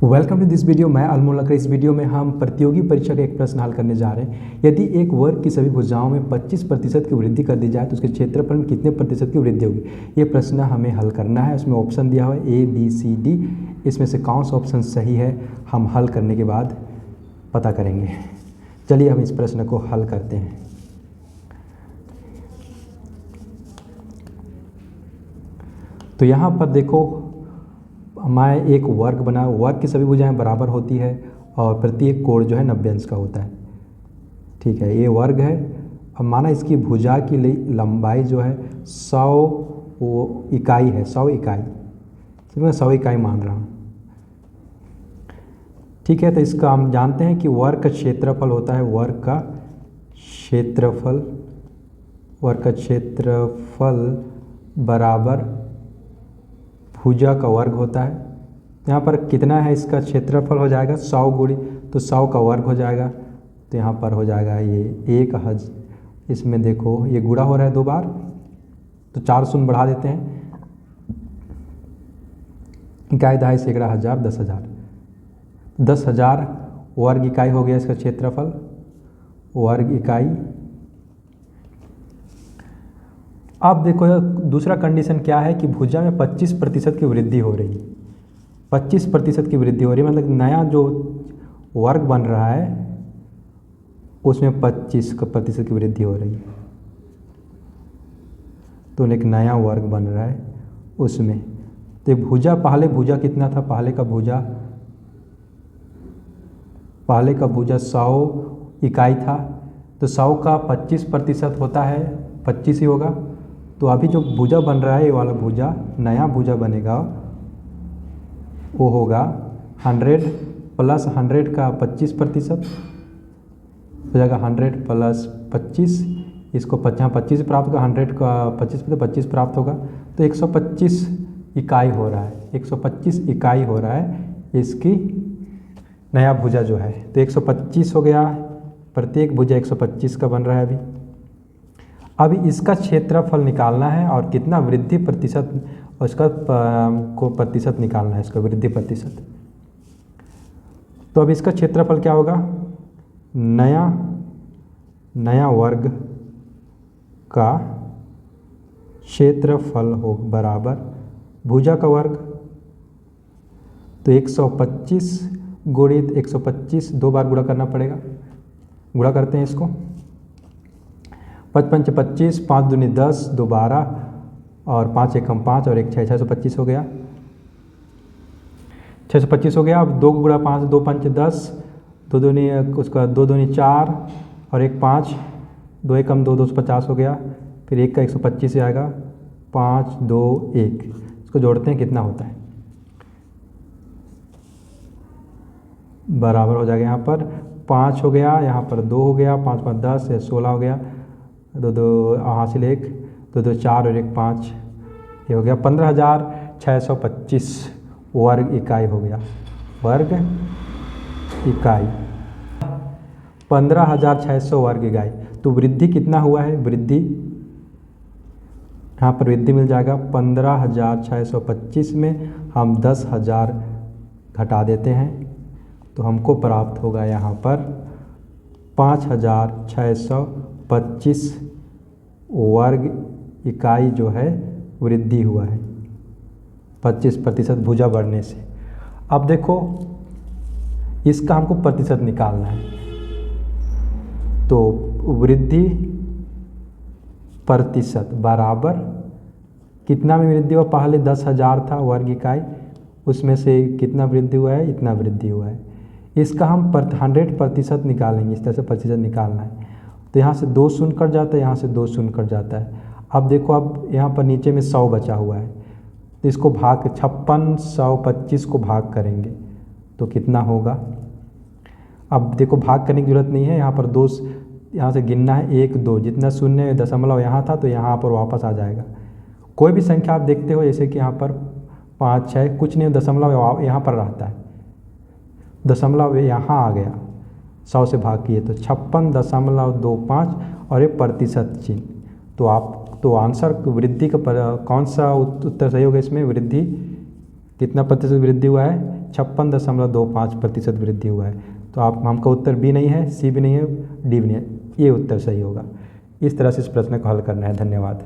Welcome to this video. मैं अनमोल लकड़ी। इस वीडियो में हम प्रतियोगी परीक्षा का एक प्रश्न हल करने जा रहे हैं। यदि एक वर्ग की सभी भुजाओं में 25% की वृद्धि कर दी जाए तो उसके क्षेत्रफल में कितने प्रतिशत की वृद्धि होगी। ये प्रश्न हमें हल करना है। उसमें ऑप्शन दिया हुआ है A, B, C, D। इसमें से कौन सा ऑप्शन सही है हम हल करने के बाद पता करेंगे। चलिए हम इस प्रश्न को हल करते हैं। तो यहाँ पर देखो, हमारे एक वर्ग बना। वर्ग की सभी भुजाएं बराबर होती है और प्रत्येक कोण जो है 90 अंश का होता है। ठीक है, ये वर्ग है। अब माना इसकी भुजा की लंबाई जो है 100 इकाई है। 100 इकाई, तो मैं 100 इकाई मान रहा हूँ। ठीक है, तो इसका हम जानते हैं कि वर्ग का क्षेत्रफल होता है वर्ग का क्षेत्रफल बराबर भुजा का वर्ग होता है। यहाँ पर कितना है, इसका क्षेत्रफल हो जाएगा 100 गुणी, तो 100 का वर्ग हो जाएगा। तो यहाँ पर हो जाएगा ये 1000। इसमें देखो ये गुणा हो रहा है 2 बार, तो 4 शून्य बढ़ा देते हैं। इकाई, दहाई, सैकड़ा, हजार, 10,000। 10,000 वर्ग इकाई हो गया इसका क्षेत्रफल, वर्ग इकाई। अब देखो दूसरा कंडीशन क्या है कि भुजा में 25% की वृद्धि हो रही है। 25% की वृद्धि हो रही है, मतलब नया जो वर्ग बन रहा है उसमें 25% की वृद्धि हो रही है। तो एक नया वर्ग बन रहा है उसमें। तो भुजा, पहले भुजा कितना था, पहले का भुजा 100 इकाई था। तो 100 का 25% होता है 25 ही होगा। तो अभी जो भुजा बन रहा है, ये वाला भुजा, नया भुजा बनेगा, वो होगा 100 प्लस 100 का 25% हो जाएगा। 100 प्लस 25, इसको 25 प्राप्त होगा, 100 का 25 प्राप्त होगा। तो 125 इकाई हो रहा है। 125 इकाई हो रहा है इसकी नया भुजा जो है। तो 125 हो गया, प्रत्येक भुजा 125 का बन रहा है अभी इसका क्षेत्रफल निकालना है और कितना वृद्धि प्रतिशत, उसका को प्रतिशत निकालना है, इसका वृद्धि प्रतिशत। तो अब इसका क्षेत्रफल क्या होगा, नया वर्ग का क्षेत्रफल हो बराबर भुजा का वर्ग। तो 125 गुणित 125, 2 बार गुणा करना पड़ेगा। गुणा करते हैं इसको। 5 पंच 25, 5 दूनी 10, 2 12 और 5 एकम 5 और 1 6, 625 हो गया। 625 हो गया। अब 2 गुणा 5, 2 पंच 10, 2 दूनी उसका 2 दूनी 4 और 1 5, 2 एकम 2, 250 हो गया। फिर 1 का 125 से आएगा, 5 2 1। इसको जोड़ते हैं, कितना होता है, बराबर हो जाएगा। यहाँ पर 5 हो गया, यहाँ पर 2 हो गया, 5 5 10, 16 हो गया। 2 2 हासिल 1, 2 2 4 और 1 5, ये हो गया 15,625 वर्ग इकाई हो गया। वर्ग इकाई 15,600 वर्ग इकाई। तो वृद्धि कितना हुआ है, वृद्धि यहाँ पर वृद्धि मिल जाएगा 15,625 में हम 10,000 घटा देते हैं, तो हमको प्राप्त होगा यहाँ पर 5,625 वर्ग इकाई जो है वृद्धि हुआ है 25% भुजा बढ़ने से। अब देखो इसका हमको प्रतिशत निकालना है। तो वृद्धि प्रतिशत बराबर कितना में वृद्धि हुआ, पहले 10,000 था वर्ग इकाई, उसमें से कितना वृद्धि हुआ है, इतना वृद्धि हुआ है। इसका हम 100% निकालेंगे। इस तरह से प्रतिशत निकालना है। तो यहाँ से 2 शून्य कट जाता है, यहाँ से 2 शून्य कट जाता है। अब देखो, अब यहाँ पर नीचे में 100 बचा हुआ है, तो इसको भाग 56 125 को भाग करेंगे तो कितना होगा। अब देखो भाग करने की जरूरत नहीं है, यहाँ पर 2 यहाँ से गिनना है, 1 2, जितना शून्य दशमलव यहाँ था तो यहाँ पर वापस आ जाएगा। कोई भी संख्या आप देखते हो, जैसे कि यहाँ पर 5 6, कुछ नहीं, दशमलव यहाँ पर रहता है, दशमलव यहाँ आ गया, 100 से भाग किए तो 56.25 और एक प्रतिशत चिन्ह। तो आंसर वृद्धि का कौन सा उत्तर सही होगा इसमें, वृद्धि कितना प्रतिशत वृद्धि हुआ है, 56.25% वृद्धि हुआ है। तो हमका उत्तर बी नहीं है, सी भी नहीं है, डी भी नहीं है, ये उत्तर सही होगा। इस तरह से इस प्रश्न को हल करना है। धन्यवाद।